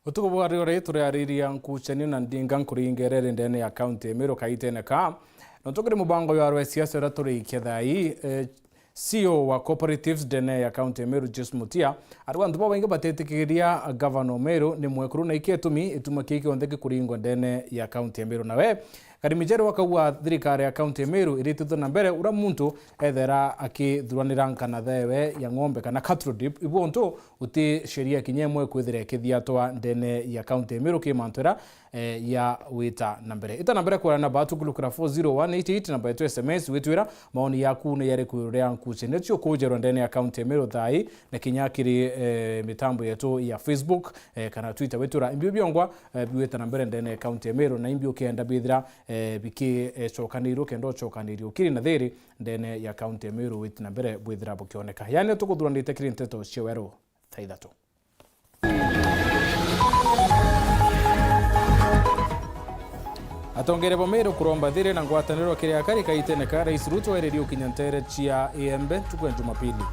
Utuko bwari ore turariria nkuchenio na ndinga nkuringerere ndene ya county Meru kaitene ka. Notokere mubango ya rwa siasa ratore ikethai CEO wa cooperatives ndene ya county Meru Just Mutia arwa nduba wengi batetikiria governor Meru ni mwekuru na iketumi ituma kiki ondeke kuringo ndene ya county Meru nawe karimijero wakawa thirikari ya county Meru irituto na mbere ura muntu ethera akithuranira nkana thewe ya ng'ombe kana cattle dip ibonto uti sheria kinyemwe kwithire kithiatwa ndene ya county Meru kimantwera ya wita na mbere ita na mbere kwa na batu kulukura 40188 namba yetu SMS witwira maoni yaku ne yari kuria nkuche netio kujero ndene ya county Meru thai na kinyakiri mitambo yetu ya Facebook kana Twitter witwira imbio biongwa biweta na mbere ndene ya county Meru na imbio kienda bithira biki chokaniro kendo chokanirio kiri na thiri ndene ya county Meru wit na mbere bwithira bukioneka yani tukuthurandite kiri Nteto cia Weru Thaa Ithatu. Atongere bomero kuromba thire na ngwataniro kiri akari kaitene ka Rais Ruto ererio kinyantere chia embe tukwe Jumapili.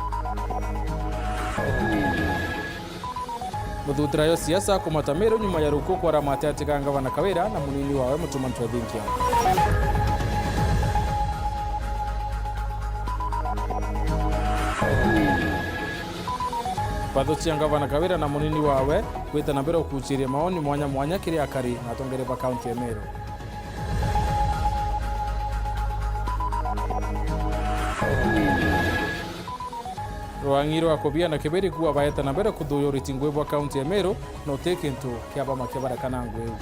Muthutra yo siasa kumatamero nyuma ya ruko kwa ramate atikanga wana kawera na munini wawe mutumantu thinkia. Patho chianga wana kawera na munini wawe kwita na mbere kuchiria maoni mwanya kiri akari na tongere pa county ya Meru. Roangiro akobia na keberi kuwa baeta na mbere kuthuyo ritingwebwa county ya Meru no tekintu kiaba makebara kana ngweu.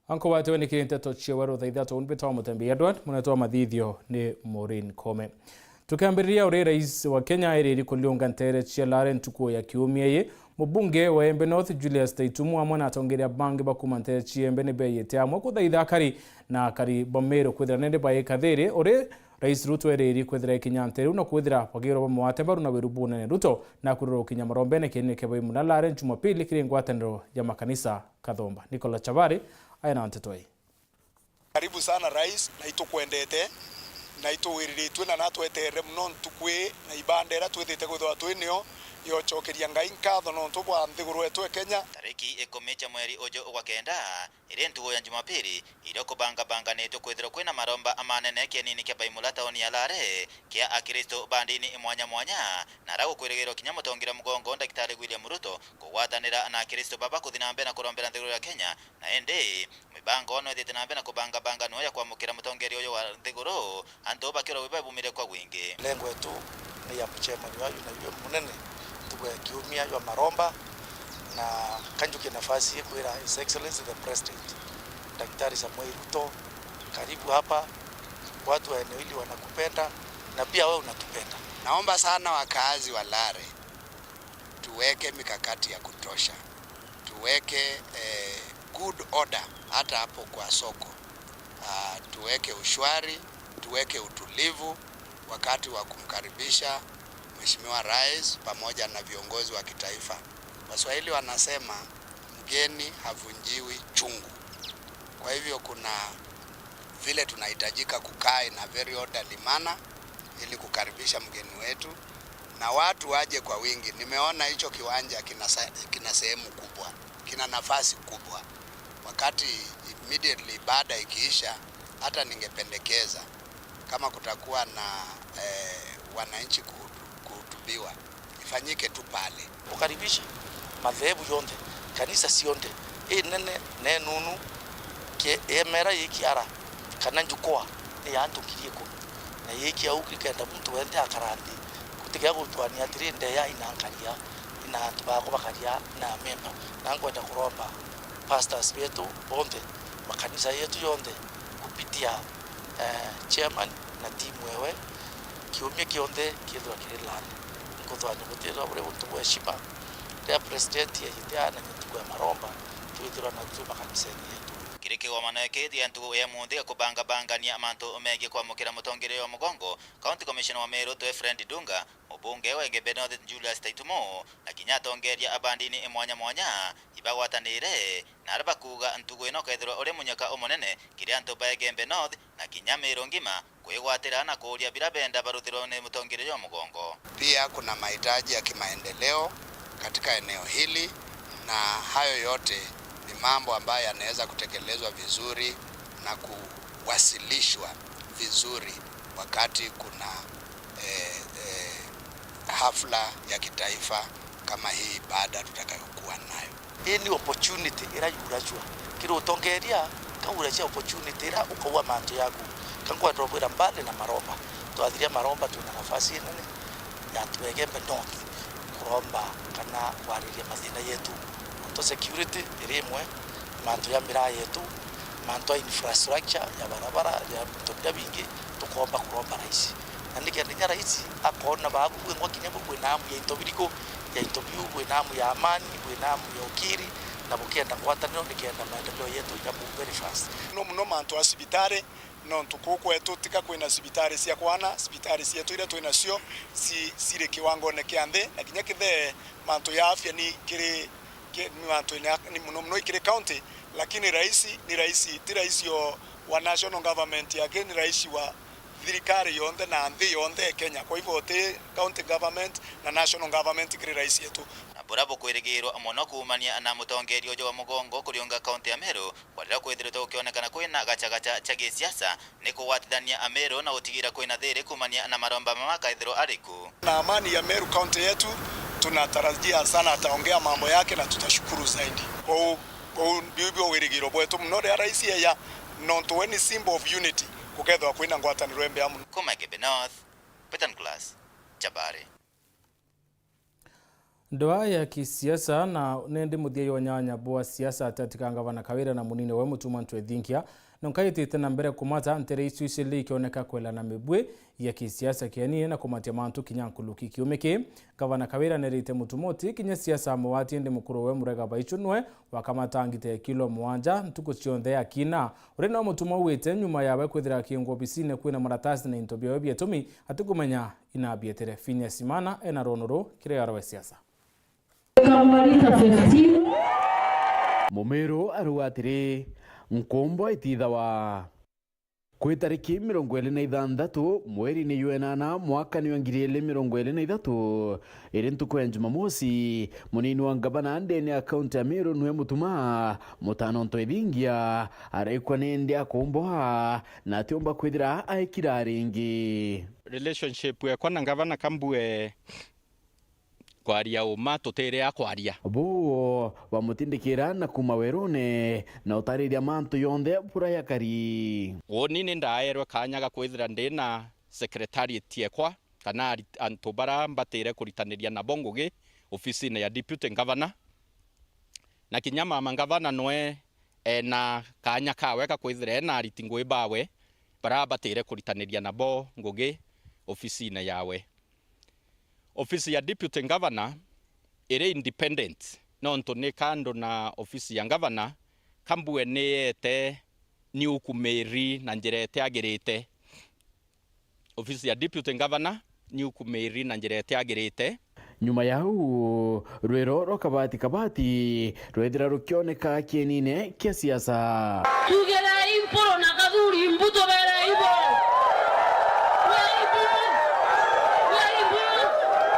Anko watu ni Nteto cia Weru Thaa Ithatu unbeta MUTEMBEI Edward munatoa mathithio ni Maureen Kome. Tukiambiria ure rais wa Kenya eriri kuliunga ntere cia lare ntuko ya kiumia ye mubunge wa Embe North Julius Taitumu amwe na atongeria bangi bakuma ntere cia Embe nibe yete amwe kuthaitha kari na kari bomero kwithira nende bae kathiri ure Rais Ruto eriri kwithira kinyantere una kwithira bagiro bamwate baru na Weru bunene Ruto na kururo kinyamarombene kene kebai munalare Jumapili kiri ngwataniro ya makanisa Kathomba. Nicola Chavari ayana Nteto. Karibu sana rais na itukwendete na ituwiriritwe na natwetere muno ntukwe na ibandera twithite guthwa twinio yochokeria ngai nkatho no tubwa nthiguru etu Kenya. Tariki 10 mweri ojo wa kenda ire ntugo ya Jumapili ire kubanga neto kwithira kwina maromba amanene kianini kia baimula taoni ya lare kia akristo bandini mwanya na rago kwirigiro kinyamutongira mugongo Daktari William Ruto kuwatanira na akristo baba kuthinambe na kurombera nthiguru ya Kenya na ende mibango no ithite nambe na kubanga no ya kwamukira mutongeri oyo wa nthiguru anto bakiro wibabumire kwa wingi. Lengo yetu ni ya mchema nyayo na yule munene tuko ya kiumia ya maromba na kanjuke nafasi kwira His Excellency the President Daktari Samuel Ruto, karibu hapa. Watu wa eneo hili wanakupenda na pia wewe unatupenda. Naomba sana wakazi wa Lare tuweke mikakati ya kutosha, tuweke good order hata hapo kwa soko, tuweke ushwari, tuweke utulivu wakati wa kumkaribisha Mheshimiwa Rais pamoja na viongozi wa kitaifa. Waswahili wanasema mgeni havunjiwi chungu. Kwa hivyo kuna vile tunahitajika kukaa na very orderly manner ili kukaribisha mgeni wetu na watu waje kwa wingi. Nimeona hicho kiwanja kina sehemu kubwa, kina nafasi kubwa. Wakati immediately baada ikiisha, hata ningependekeza kama kutakuwa na wananchi kuhutubiwa ifanyike tu pale. Ukaribisha madhehebu yonde, kanisa sionde nene nenunu ke emera yikiara kana njukwa yantu kiriko na yiki au kikenda mtu wende akarandi kutikia kutwani atirinde ya inangalia inantu bako bakalia na memba nangwenda kuromba pastors wetu bonde makanisa yetu yonde kupitia chairman na timu wewe kiumia kionde kidwa kililani kuthwani kutira bure mtu weshiba ya president ya hitia na mtu kwa maromba tuithira na tuba kanisa yetu kiriki wa manake ya ntugo ya mundi kubanga ni amanto omege kwa mukira mutongere wa mugongo county commissioner wa Meru to friend Dunga mubunge wa Embe North Julius Taitumu na kinyatongeria abandini mwanya mwanya ibagwatanire na araba kuga ntugo ino kaithirwa uri munyaka omonene kiria Nteto Gembe North na Kinyamiro ngima kwigwatira na kuria birabenda baruthiro ni mutongererio wa mugongo. Pia kuna mahitaji ya kimaendeleo katika eneo hili, na hayo yote ni mambo ambayo yanaweza kutekelezwa vizuri na kuwasilishwa vizuri wakati kuna hafla ya kitaifa kama hii baada tutakayokuwa nayo. Hii ni opportunity ira yurachwa kiro tongeria kauracha opportunity ira ukawa manto yaku kangwa ndobwira mbale na maromba twathiria maromba tuna nafasi nene ya Nteto Gembe North kuromba kana wariria mathina yetu to security irimwe manto ya mira yetu manto ya infrastructure ya barabara ya mtobia bingi tukomba kuromba rais na nikiandika rais akona babu ngo kinyambo kwinamu ya intobiriko ya intobio kwinamu ya amani kwinamu ya ukiri na bukienda ngwataniro nikienda maendeleo yetu ya very fast no manto asibitare no tukukwe tutika kwina sibitari cia kwana sibitari cia tuire twina cio sire kiwango ne kiande na kinya kithe manto ya afya ni kiri manto ni muno ikire county, lakini ti rais yo wa national government yake ni rais wa thirikari yonde na nthi yonde Kenya. Kwa hivyo te county government na national government kiri rais yetu burabo kwirigirwa mono kumania na mutongerio ojo wa mugongo kuriunga kaunti ya Meru kwarira kwithirwa ukionekana kwina gacha cha gisiasa ni kuwatithania Meru na utigira kwina thiri kumania na maromba makaithirwa ariku na amani ya Meru county yetu. Tunatarajia sana ataongea mambo yake na tutashukuru zaidi kwa bibio wirigiro bwetu mnore ya rais ya nonto any symbol of unity kukethwa kwina ngwataniro embe amu kuma Gembe North Petan Class Chabare. Ndoa ya kisiasa na nende muthia yo nyanya bwa siasa atatika ngavana Kawira na munine we mutuma ntwethinkia nonkaitite na mbere kumata ntere isu isili ikioneka kwela na mibwe ya kisiasa kiani na kumatia mantu kinyankuluki kiumiki. Gavana Kawira nerite mutumoti kinya siasa mwati ndi mukuru we murega baichunwe wakamatangite kilo mwanja ntuku cionthe akina uri no mutuma wite nyuma yawe kwithira kiungo bisine kwina maratasi na intobio bietumi atukumenya inabietere finya simana ena ronoro kire yarwe siasa Mumero aruatire nkombo itithawa kwi tariki 26 mweri ni yuenana mwaka ni 2023 iri ntuku ya Jumamosi munini wa ngavana ndeni akaunti ya Meru nwe mutuma mutano ntwethingia arekwa nende akomboa na atiomba kwithira aikira ringi relationship we kwana ngavana kambue kwaria uma tutere akwaria bo bamutindikira na kuma Werune na utariria mantu yonthe pura ya kari nini ndaerwe kanyaga kwithira ndina secretariat yekwa kana antubara mbatire kuritaniria na bongoge ofisi ya deputy governor na kinyama mangavana noe na kanya kawe ka kwithira na ritingwe bawe bara batire kuritaniria na bongoge ofisi yawe. Ofisi ya deputy governor ere independent no ntone kando na ofisi ya governor kambue neete ni ukumeri na njerete agirite. Ofisi ya deputy governor ni ukumeri na njerete agirite. Nyuma yau rwero rokabati rwethira rukioneka kienine kia siasa tugera imporo na kaduri mbuto bera ibo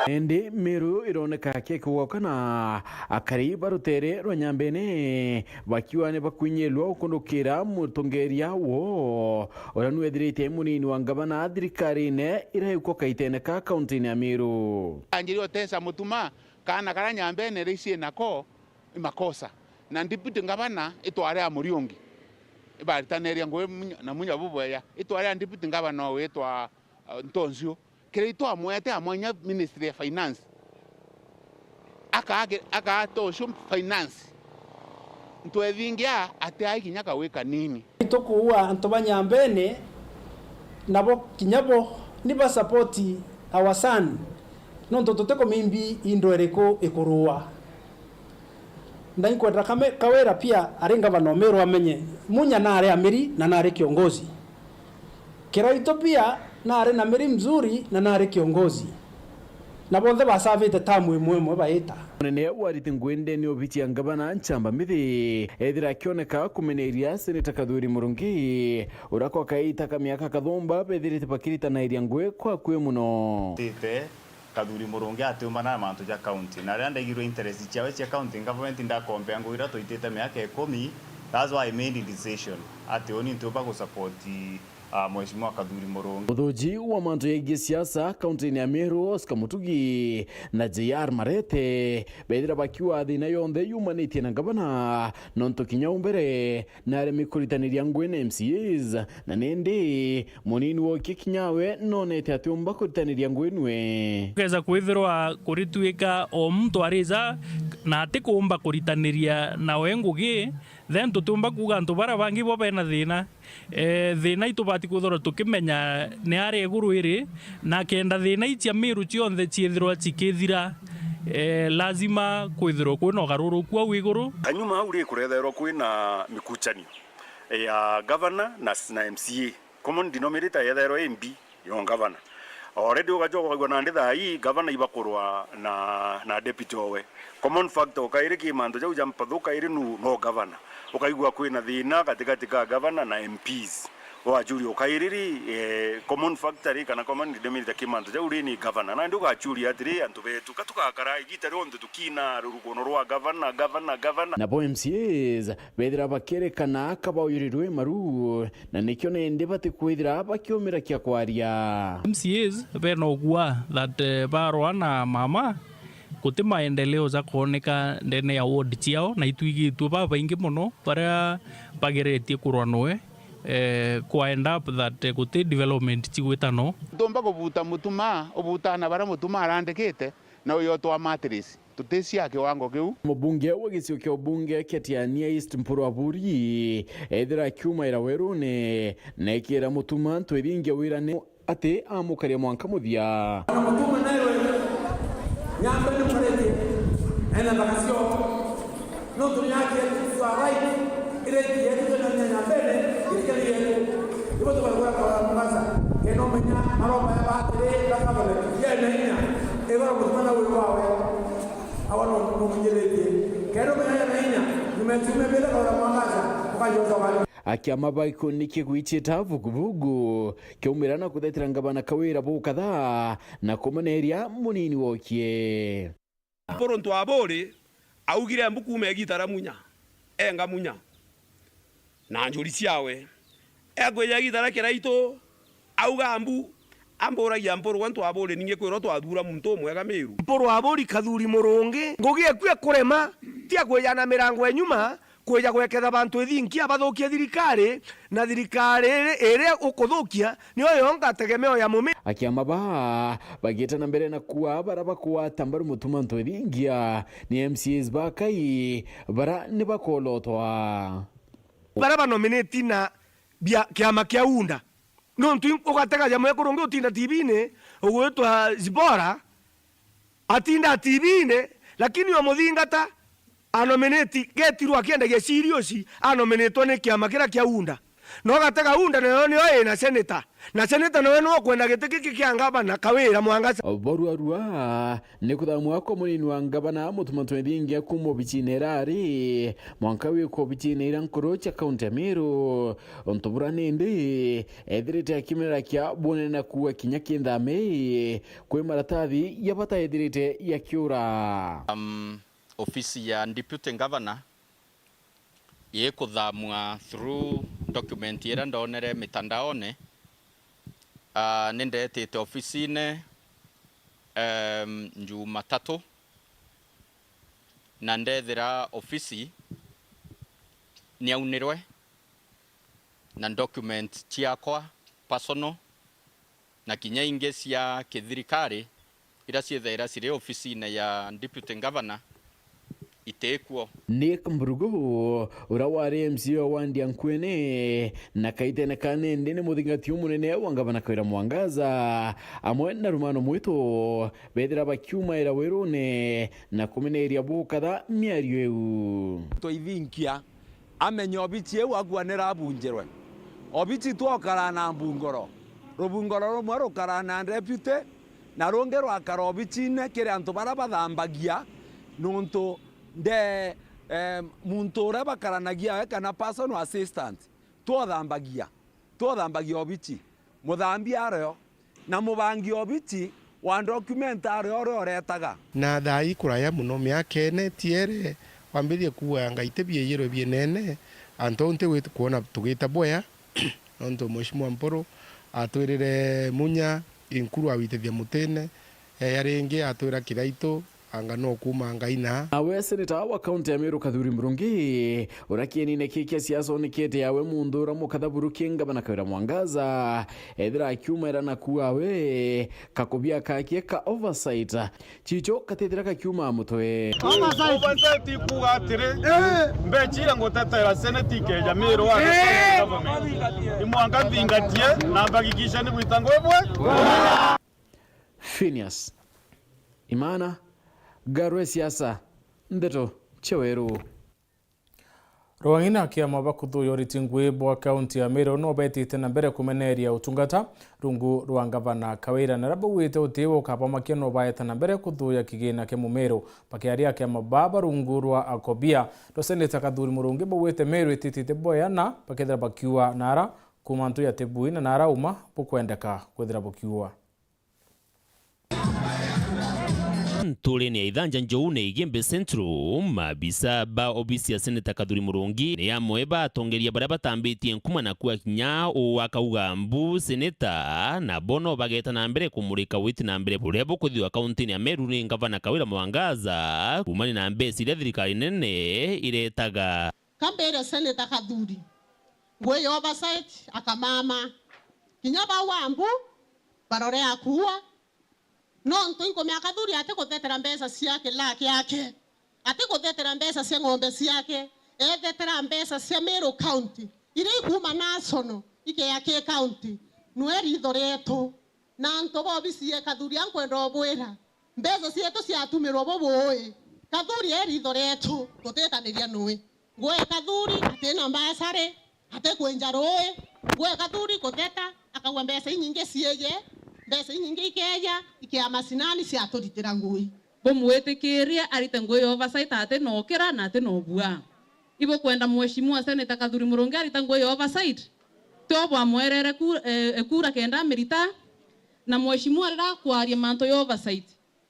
Ende Meru ironeka kekugokana akari barutere rwanyambene bakiwa ne bakunyelwa ukundukira mutongeria wo oranwethirite munini wa ngavana thirikari ne irahiko kaiteneka kaunti ya Meru anjiriyo tesa mutuma kana kara nyambene risie nako makosa na deputy ngavana itware amuriungi ibaritaneria ngwe na munya bubweya itware deputy ngavana wetwa Ntonzio Kreito amwete amwanya Ministry of Finance aka tosho finance ntwethingia ate aikinyaka wika nini itokuwa antobanyambene nabo kinyabo niba support our son no ntototeko mimbi indwereko ekorua ndainkwenda Kawira pia arenga vanomero amenye munya nare amiri na nare kiongozi Kiraito pia nare na meri mzuri na nare kiongozi na bonthe basavite tamu imwe baita munene warite ngwende ni obitia ngabana nchamba mithi ethira kioneka kumeneria seneta Kathuri Murungi urako kaita ka miaka kathomba bethirite pakirita na iria ngwe kwa kwe muno tete Kathuri Murungi atumana mantu ja county na randa igiro interest chawe cha county government ndakombe ngwira toitete miaka 10. That's why I made the decision ati oni ntuba ku support Mheshimiwa Kathuri Murungi. Uthoji wa mantu ya siasa kaunti ya Meru Oscar Mutugi na JR Marete bethira bakiwa thina yonthe yumanite na gavana nonto kinyaumbere na aremi kuritaniria ngwene MCAs na nende munini wo kikinyawe nonete atumba kuritaniria ngwenwe keza kwithirwa kurituika o muntu ariza na atikumba kuritaniria na wengugi then tutumba kuga antu bara bangi bo bena thina thina itubati kuthora tukimenya ni ari iguru iri na kenda thina icia miru cionthe ciithirwa cikithira lazima kwithirwa kwina ugaruruku au iguru anyuma au ri kuretherwa kwina mikuchanio ya governor na MCA common denominator yetherwa MP yo governor already ugajoka na nditha hii governor ibakurwa na deputy owe common factor kairi ki manto jau jampathuka iri no governor ukaigwa kwina thina katikati ka governor na MPs wa juri ukairiri common factory kana common denominator kimanto jau ri ni governor na nduga juri atiri antu betu katukakara igita ronde tukina rurugono rwa governor na bo MCAs bethira bakerekana kabawirirwe maru na nikyo nende bati kwithira bakiomira kya kwaria MCAs beno gwa that barwana mama kuti maendeleo za kuoneka ndene ya ward ciao na ituigitwe baingi muno para bageretie kurwanwe kwa end up that kuti development cigwitano ndomba kuvuta mutuma ubutana bara mutuma arandikite na uyo twa matrix tutesia kiwango kiu mubunge wa gicio kya ubunge kiatiania East Mpuru Aburi ethira kiuma ira Weru ne nekira mutuma twithinge wirane ati amukaria mwanka muthia mutuma nairo nyamba ni murete ena bakasio no tunyake swa right ile yetu na nyambele ile yetu ibo to kwa masa keno menya maroba ya batire la kabale yena ina eba mutuma wewe wawe awano kumjeleke kero menya ina nimetume bila kwa mwangaza kwa yozo akiama baiko nikigwichita vuguvugu kiumirana kuthetira ngabana kawira bo kadhaa na kumaneria munini wokie poro ntwabore augire mbuku megitara munya enga munya na njuri ciawe egweya gitara kiraito auga amburagia mporo wantu abore ninge kwiro twathura muntu mwega Meru mporo abori Kathuri Murungi ngugie kwe kurema tia kweyana mirango enyuma kweja gweketha bantu ethinki abathukia thirikari na thirikari ere ukuthukia niyo yonga tegemeo ya mume akiama bagita na mbere na kuwa baraba kuwa tambaru mutuma nto ethingia ni MCAs bakai bara ni bakolotwa baraba nominate na bia kiama kia unda no ntu ugatega jamu ekurungi utinda TV-ne ugwetwa Zibora atinda TV-ne lakini wa muthingata anominate getirwa kiende gesiriosi anominate ne kiama kira kia unda no gatega unda ne yo na senator no kwenda gitiki kia ngabana kawira mwangasa borua ne kuthamwa ko munini wa ngabana mutuma twethingia kumo bichinerari mwanka wi ko bichinera nkoro cha county ya Meru ontubura nende ethirite akimera kia bone na kuwa kinya kinthame kwe maratathi yabata ethirite ya kiura ofisi ya deputy governor yekuthamwa through document ira ndonere mitandaone nindetete ofisine Jumatatu na ndethira ofisi niaunirwe na document ciakwa personal na kinya inge cia kithirikari ira ciethaira cire ofisine ya deputy governor itekuo Nick Mburugu urawari MCA wa Ndiankwene na kaitene kanende ni muthingati umunene wa ngabana kwira mwangaza amwe na rumano mwito bethira bakiuma ira Werune na kumeneria bukatha miario eu to ithinkia amenyo obitie wagwanera abunjerwe obiti twokara na mbungoro rubungoro rumwe rukara na deputy na runge rwa karobichine kire antu bara bathambagia nuntu nde muntu ura bakaranagia kana personal assistant twothambagia obichi muthambia areo na mubangi obichi wa document areo oretaga na thai kuraya muno miakene tiere wambirie kuwa ngaite bieyero bienene antonte wetu kuona tugita boya onto mheshimiwa Mporo atwirire munya inkuru awitethia mutene yaringi atwira kiraito anga no kuma ngaina awe seneta wa kaunti ya Meru Kathuri Murungi urakieni ne kiki siasa onikete yawe mundura mukathaburu kinga bana kawira mwangaza ethira akiuma na kuwa we kakobia kakie ka oversight chicho katethira kakiuma mutwe oversight kugatire mbechira ngotetera seneti ke ya Meru wa imwanga vingatie na bagikisha ni gwitango ebwe Phineas Imana Garwe siasa Nteto Weru Rwangina kia mabakuthu yoriti ngwibwa kaunti ya Meru no betite na mbere kumeneria utungata rungu rwa gavana Kawira na rabu wite utiwo kapamakia no baeta na mbere kuthuya kigina ke Mumeru pakiaria kia mababa rungu rwa akobia do seneta Kathuri Murungi bo wite Meru ititite boya na pakethira bakiwa nara kumantu ya tebui na nara uma bukwendeka kwethira bukiwa Tole ni aidhanja njoune igembe centro mabisa ba obisi ya seneta Kathuri Murungi ni ya moeba atongeria bara batambitie nkuma na kuwa kinya o akauga mbu seneta na bono bageta na mbere kumurika witi na mbere burebo kuthiwa kaunti ya Meru ni gavana Kawira Mwangaza kumani na mbesi ile thirikari nene iretaga kambere seneta Kathuri ngwe oversight akamama kinya ba wambu barore akuwa no ntuiko mya Kathuri ate kuthetera mbesa ciake laki yake ate kuthetera mbesa cia ng'ombe ciake ethetera mbesa cia Meru county ire kuma national ike yake county nweri ithoreto na ntobo bicie Kathuri ankwenda obwera mbesa cietu ciatumirwo boboe Kathuri eri ithoreto tutetaniria nwe ngwe Kathuri atena mbasare ate kwenja roe ngwe Kathuri kutheta akagwa mbesa nyingi cieye mbesa nyingi ikeya ikia masinani cia turitira ngui bomwetikiria arite ngui oversight ate nokera na ate nobua ibo kwenda mheshimiwa seneta Kathuri Murungi arite ngui oversight tobo amwerere kura kenda merita na mheshimiwa rira kwaria manto ya oversight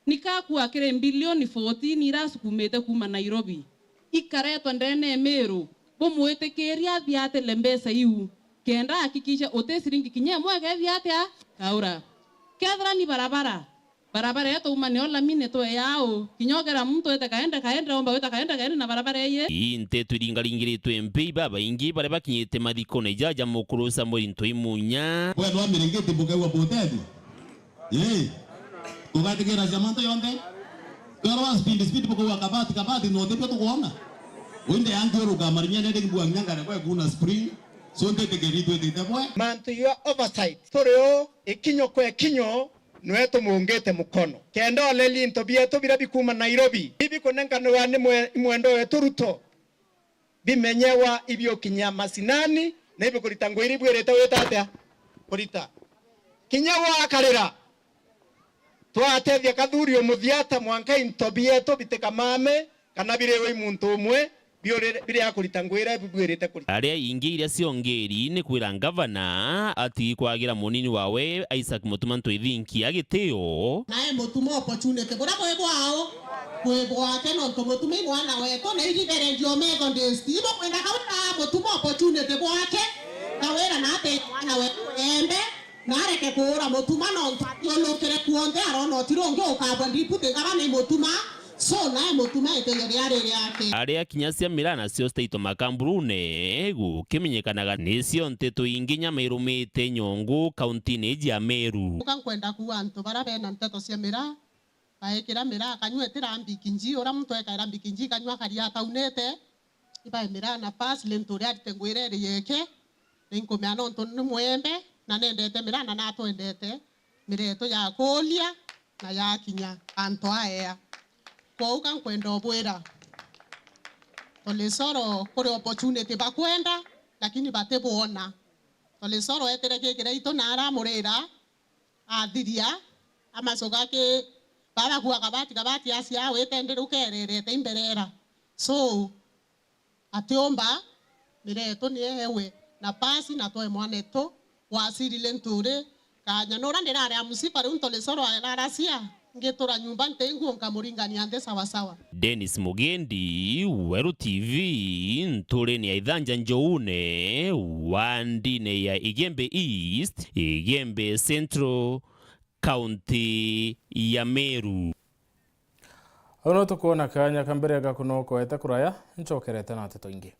nikakuwa kire bilioni 14 irasukumete kuma Nairobi ikaretwa ndene Meru bomwetikiria thiate lembesa iu kenda hakikisha otesiringi kinye mwege thiate kaura kethra ni barabara yetu umane ola mine to yao kinyogera mtu ete kaenda omba weta kaenda na barabara ye Nteto iringaringiritwe MP baba ingi bare bakinyete mathiko na ijaja mukuru Samuel Ntoimunya we no amirengete bukawa botedi tugatigera jamanto yonde kero speed bukawa kabati no tepe to kuona wende angero gamarinya nende kibwa nyangara kwa kuna spring so Nteto gerito tete boy mantu yo oversight toreo ikinyo kwa kinyo nweto muungete mukono kendo leli ntobie to bira bikuma Nairobi bibi konenga no ane mwendo wetu Ruto bimenyewa ibyo kinya masinani na ibyo kuritango iri bwereta wetatea kurita kinyawa akarira twatethia Kathuri omuthiata mwanka intobie to bitekamame kana birewe muntu umwe bire akuritangwira bibwirite kuri aria ingi iria ciongeri ni kwira gavana ati kwagira munini wawe Isaac Mutuma Ntwithinki agitio nae Mutuma opportunity bora kwebwa keno Mutuma mwana weto na igibere ndio Methodist ibo kwenda kauna Mutuma opportunity bwake Kawira na ate mwana wetu embe na areke kuura Mutuma no ntio lokere kuonde arono tironge ukabwa ndipute gavana Mutuma so nae Mutuma etegeria riri yake aria kinya cia mirana cio state makamburune gukimenyekanaga nicio Nteto inginya mirumite nyongu kaunti-ini ya Meru ukankwenda kuwa antu bara bena Nteto cia mira baekira mira kanywetira mbikinji ora muntu ekaira mbikinji kanywa karia taunete iba mira na pass lentoria tengwire yeke ninkomya no ntu mwembe na nendete mira na nato endete mireto ya kolia na ya kinya anto aya kwa ukankwenda obwera tolisoro kore opportunity bakwenda lakini batebona tolisoro etere kekere ito nara murera athiria amacoka ke baba kuwa kabati acia wetendere ukererete imberera so atiomba mireto ni ewe na pasi na toe mwaneto wasirile nture kanya nora ndirare amusipa runtole soro arasia ngetora nyumba ntengu nkamuringania nde sawa sawa. Dennis Mugendi, Weru TV, Ntureni ya Ithanja Njoune, Wandine ya Igembe East, Igembe Central, County ya Meru. Ono tukuona kanya kambere gakunoko eta kuraya nchokerete na Nteto ingi.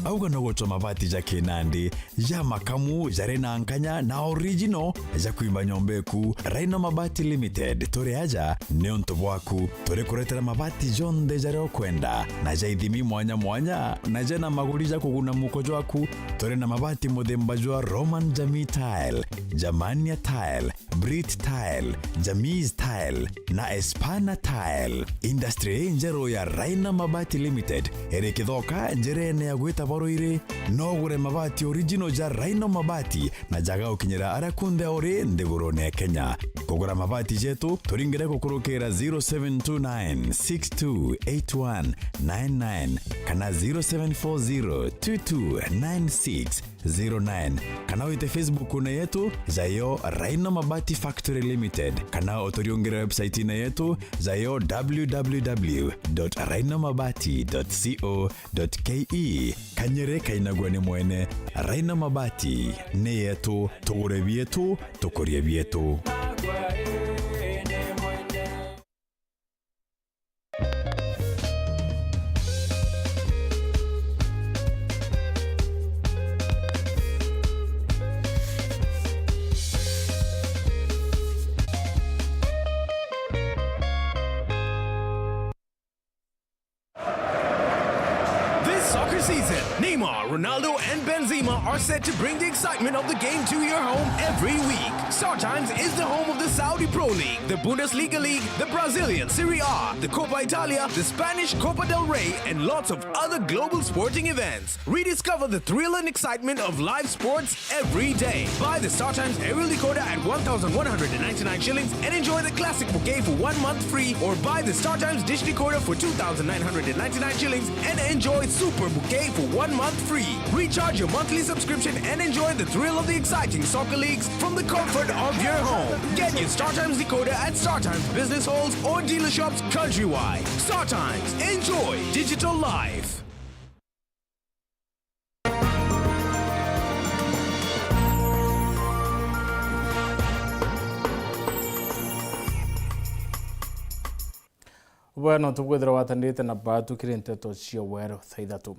Auga no gocho mabati ja Kinandi ya makamu jare na nkanya na original ja kuimba nyombeku Raino Mabati Limited tore aja neonto bwaku tore kuretera mabati jonde jare okwenda na ja ithimi mwanya na ja na maguri ja kuguna mukojo waku tore na mabati muthemba jwa Roman Jamii Tile, Jamania Tile, Brit Tile, Jamiz Tile na Espana Tile. Industry njero ya Raino Mabati Limited ere kithoka njerene ya gwita boroire no gure mabati original ja Raino Mabati na jaga ukinyira arakunde ore ndiguro ne Kenya. Kugura mabati jetu turingire kukurukira 0729628199 kana 0740229609 kana wite Facebook na yetu zayo Raino Mabati Factory Limited kana otoriongera website na yetu zayo www.rainomabati.co.ke kanyere kainagwane mwene Raino Mabati ne yetu tugure bietu tukorie bietu. Season. Neymar, Ronaldo, and Benzema are set to bring the excitement of the game to your home every week. StarTimes is the home of the Saudi Pro League, the Bundesliga League, the Brazilian Serie A, the Copa Italia, the Spanish Copa del Rey, and lots of other global sporting events. Rediscover the thrill and excitement of live sports every day. Buy the StarTimes aerial decoder at 1,199 shillings and enjoy the classic bouquet for 1 month free, or buy the StarTimes dish decoder for 2,999 shillings and enjoy Super Bouquet for 1 month free. Recharge your monthly subscription and enjoy the thrill of the exciting soccer leagues from the comfort of your home. Get your StarTimes decoder at StarTimes business halls or dealer shops countrywide. StarTimes. Enjoy digital life. Bueno, tugwethera watandite na batu kiri Nteto cia Weru thaa Ithatu.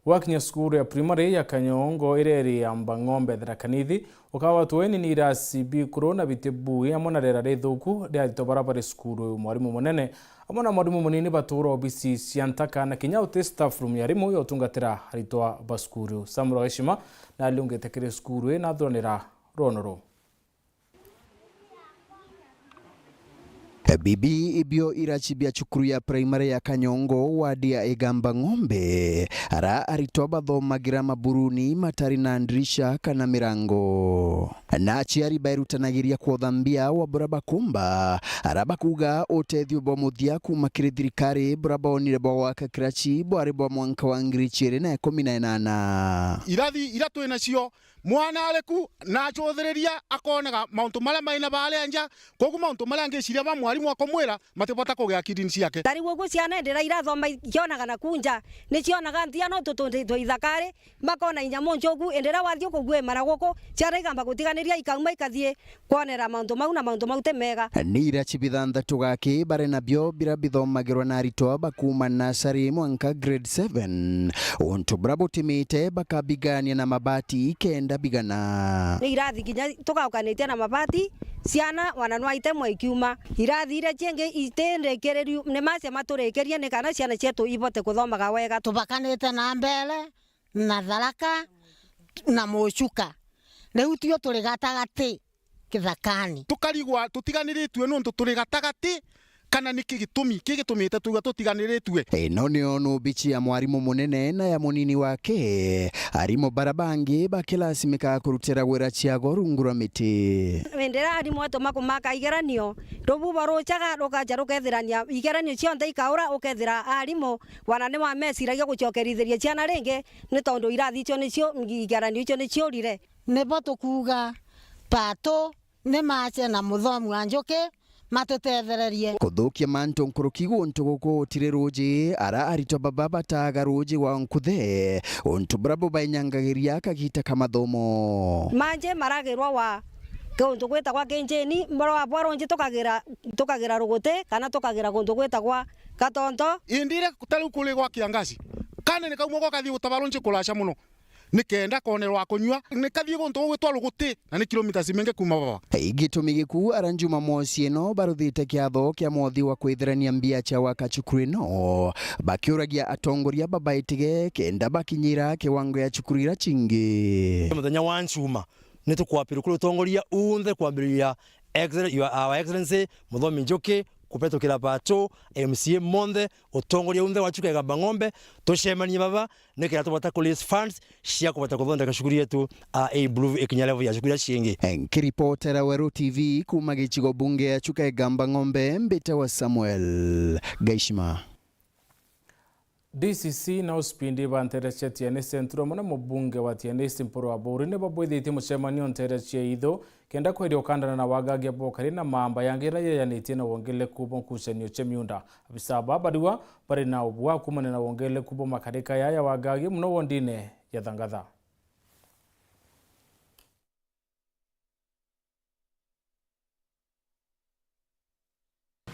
Wakinya skuru ya primary ya Kanyongo ireri ya Mbang'ombe Tharakanithi ukawa tueni ni irasi bikuru na bitebui amona rera rithuku ria barabara skuru mwarimu munene amona mwarimu munini batura obisi siantaka na kinya uti staff room ya rimu yotungatira haritwa baskuru Samro Heshima na aliungete kiri skuru na thonera ronoro. Bibi ibio irachibia chukuru ya primary ya Kanyongo wadia egamba ng'ombe ara aritoba thomagira maburuni matari na ndrisha kana mirango na aciari bairutanagiria kuothambia wa buraba kumba arabakuga otethio bwa muthia kuma kiri thirikari buraba onire bwa waka kirachi bwari bwa mwanka wa 2018 irathi twina cio mwana aleku na chothereria akonaga mauntu mala maina bale anja kogu mauntu mala ngeciria ba mwarimu akomwira matibota kugea kidini ciake tari gwo ciana ndira irathoma ikionaga na kunja ni cionaga ntia no tutundu ithakari makona inyamo njogu endera wathio kugwe maragoko ciana igamba gutiganiria ikauma ikathie kuonera mauntu mau na mauntu mau temega ni irachibithantha tugaki bare nabyo birabithomagirwa na arito bakuma nasari mwanka grade 7 untu brabo timite bakabigania na mabati kenda bigana ni irathi kinya tukaukanite na mabati ciana wananwa itemwe ikiuma irathi ire cienge itendekereru ne macia maturekerie ne kana ciana cietu ibote kuthomaga wega tubakanite na mbele na Tharaka na Mucuka riu tio turi gatagati kithakani tukarigwa tutiganiritwe nuntu turi gatagati kana niki gitumite tuga tutiganiritwe. Ino nio nubichi ya mwarimu munene na ya munini wake arimo barabangi bakilasimika kurutira wira ciago rungura miti. Wendera arimu atuma kumaka igeranio rubu barochaga rukaja rukethirania igeranio cionthe ikaura ukethira arimu wanane wa mesiragia gucokerithiria ciana ringi ni tondu irathi cio nicio igeranio icio niciurire. Nebo tukuga pato ne mache na muthomu anjoke matetethererie kuthukia manto nkurukigu ntuguko tire roje ara arito baba bataga roje wa nkuthe ontu brabo bainyangagiria kagita kama thomo manje maragirwa wa kundu gweta kwa kenjeni mbaro wa bwaronje tukagira rugote kana tukagira kundu gweta kwa katonto indire kutaru kule kwa kiangazi kana nikaumwa kwa kathi utabaronje kulasha muno nikenda konerwa kunywa nikathie gonto gwetwa ruguti na ni kilomita cimenge kuma baba igitumi giku aranjuma mosi eno baruthite kiatho kia mothi wa kwithirania mbia cha wakachukuru no bakiuragia atongoria babaitige kenda bakinyira kiwango ya chukurira chingi muthenya wa ncuma nitukwapira kuri utongoria unthe kwambiria our excellency muthomi njoki kupeto kila pato MCA monde utongoria unthe wachuka Igamba Ng'ombe tushemanie baba nekira tubata ku list funds cia kubata kuthondeka shukuri yetu a blue ikinya level ya shukuri shingi. Nkiripotera Weru TV kuma gichigo bunge ya chuka Igamba Ng'ombe mbita wa Samuel Gaishima. DCC na uspindi bantereche tiene centro mona mubunge wa tiene simporo aburi ne babwithiti mucemanio ntereche itho kenda kwerio kandana na wagage bokari na mamba yangira yanite na wongele kubo kucenio chemiunda abisaba bariwa bari na ubwa kumane na wongele kubo makarika ya wagage muno wondine ya thangatha.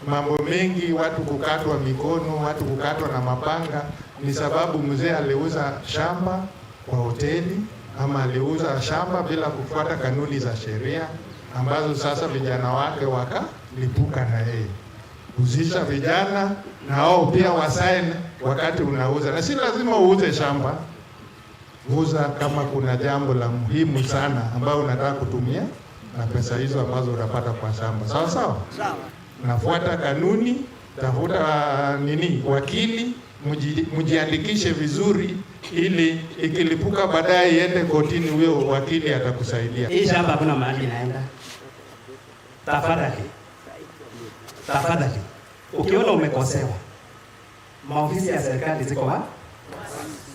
Mambo mengi, watu kukatwa mikono, watu kukatwa na mapanga, ni sababu mzee aliuza shamba kwa hoteli ama aliuza shamba bila kufuata kanuni za sheria ambazo sasa vijana wake wakalipuka na yeye. Uzisha vijana na wao pia wasaini wakati unauza, na si lazima uuze shamba. Uza kama kuna jambo la muhimu sana ambao unataka kutumia na pesa hizo ambazo unapata kwa shamba. Sawa sawa? Sawa. Nafuata kanuni, tafuta wakili, mujiandikishe vizuri ili ikilipuka baadaye iende kotini, huyo wakili atakusaidia. Hii shamba kuna mahali naenda. Tafadhali. Ukiona umekosewa, maofisi ya serikali ziko wazi.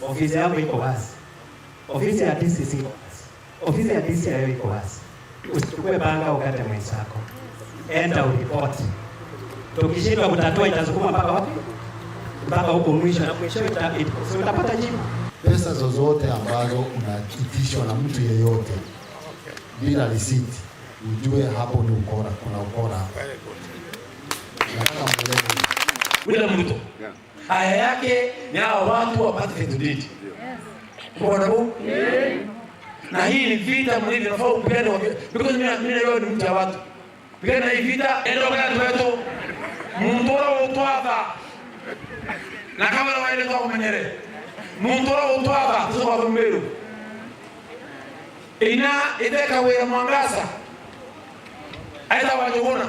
Ofisi yangu iko wazi. Ofisi ya DCC iko wazi. Ofisi ya DCI iko wazi. Usichukue panga ukate mwenzako. Enda uripoti. Tukishindwa kutatua itasukuma mpaka wapi? Mpaka huko mwisho, na mwisho utapata jibu. Pesa zozote ambazo unaitishwa na mtu yeyote bila risiti, ujue hapo ni ukora, kuna ukora hapo. Nataka mwelewe. William Ruto. Haya yake ni hao watu wapate krediti. Mbona huko? Na hii ni vita mlivyo nafaa upende because mimi leo ni mtu wa watu. Pigana hii vita ndio wakati wetu. Mundora utwaba. Na kama na waende kwa kumenyere. Mundora utwaba tuzo kwa Meru. Ina ideka wewe mwangaza. Aidha wajogona.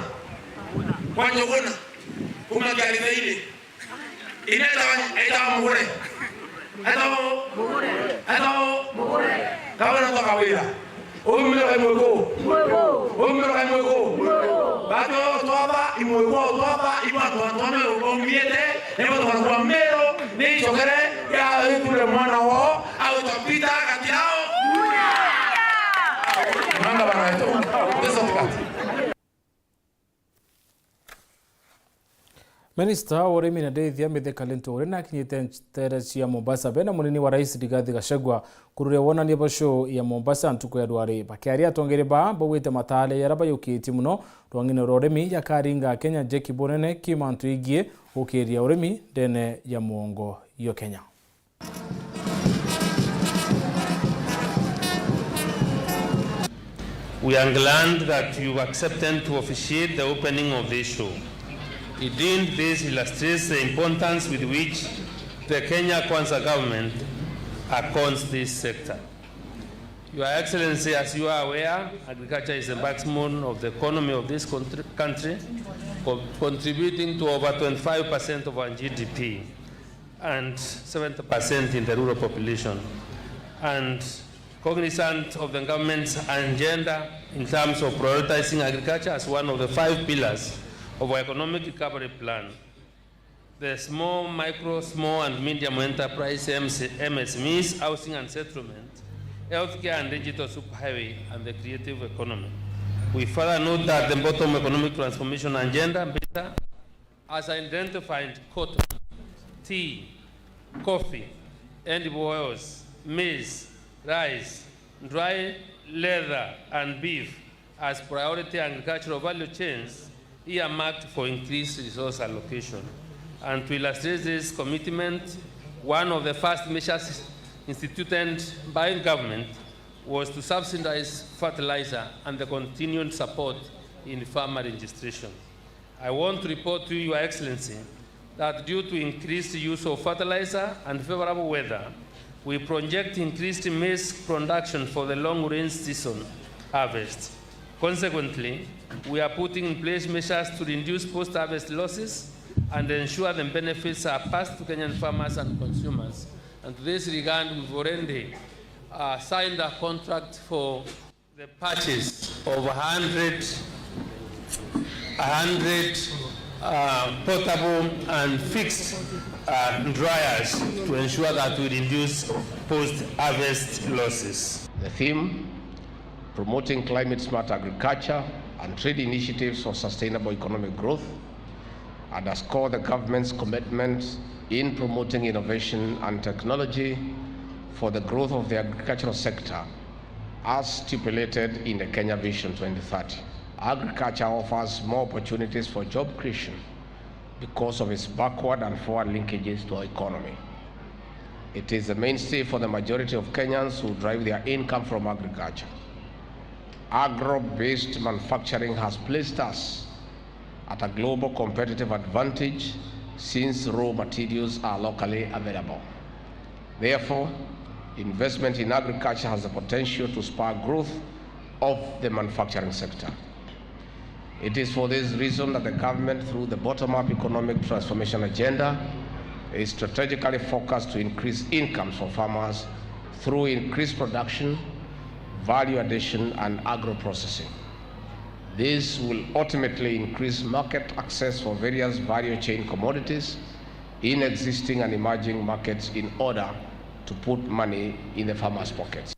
Wajogona. Kuma gari zaidi. Ina aidha mugure. Aidha mugure. Kama na toka wewe. Umero kaimweko. Bato twaba imweko twaba imato twame omiete nebo twaba mero ni chokere ya ikule mwana wao au topita katirao. Manga bana eto. Pesa tukati. Minister urimi na Deithia Mithika Linturi na kinyite nterechi ya Mombasa bena munini wa rais Rigathi Gachagua kurure wonania basho ya Mombasa ntuko ya dwari bakiaria atongere ba bawite matale yaraba yukiti muno rwangine roremi ya karinga Kenya Jeki Bonene kimantu igie ukiria urimi dene ya muongo yo Kenya. We are glad that you accepted to officiate the opening of this show. Indeed, this illustrates the importance with which the Kenya Kwanza government accounts this sector. Your Excellency, as you are aware, agriculture is the backbone of the economy of this country, contributing to over 25% of our GDP and 70% in the rural population. And cognizant of the government's agenda in terms of prioritizing agriculture as one of the 5 pillars of our economic recovery plan, the small, micro, small and medium enterprise MSMEs, housing and settlement, healthcare and digital superhighway, and the creative economy. We further note that the bottom economic transformation agenda has identified cotton, tea, coffee, edible oils, maize, rice, dry leather, and beef as priority agricultural value chains earmarked for increased resource allocation. And to illustrate this commitment, one of the first measures instituted by the government was to subsidize fertilizer and the continued support in farmer registration. I want to report to Your Excellency that due to increased use of fertilizer and favorable weather, we project increased maize production for the long-range season harvest. Consequently, we are putting in place measures to reduce post-harvest losses and ensure the benefits are passed to Kenyan farmers and consumers. And to this regard, we've already signed a contract for the purchase of 100 portable and fixed dryers to ensure that we reduce post-harvest losses. The theme, promoting climate-smart agriculture and trade initiatives for sustainable economic growth, underscore the government's commitment in promoting innovation and technology for the growth of the agricultural sector as stipulated in the Kenya Vision 2030. Agriculture offers more opportunities for job creation because of its backward and forward linkages to our economy. It is the mainstay for the majority of Kenyans who drive their income from agriculture. Agro-based manufacturing has placed us at a global competitive advantage since raw materials are locally available. Therefore, investment in agriculture has the potential to spur growth of the manufacturing sector. It is for this reason that the government, through the bottom-up economic transformation agenda, is strategically focused to increase incomes for farmers through increased production, value addition, and agro-processing. This will ultimately increase market access for various value chain commodities in existing and emerging markets in order to put money in the farmers' pockets.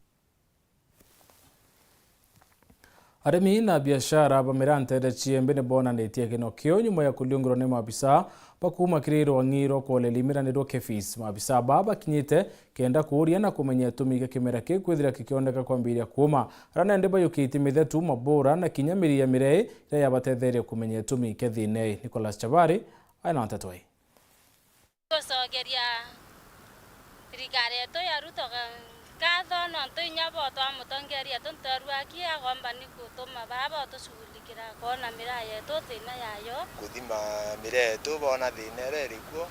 Arimi na biashara bamera Nteto chiembe ne bona netie kino kio nyuma ya kuliungro ne mabisa pakuma kiriro ngiro kole limira ne dokefis mabisa baba kinyite kenda kuria na kumenya tumike kimera ke kwithira kikioneka kwambiria kuma rana ndeba yukitimithe tu mabora na kinyamiri ya mirei ya yabatethere kumenya tumike thine. Nicholas Chavari aina Nteto Kosogeria trigare to ya ruto kadho no to nyabo to amutongeria to ntaruaki agomba nikutuma baba to shugulikira kona miraye to thina yayo kuthima mire to bona thina rerikuo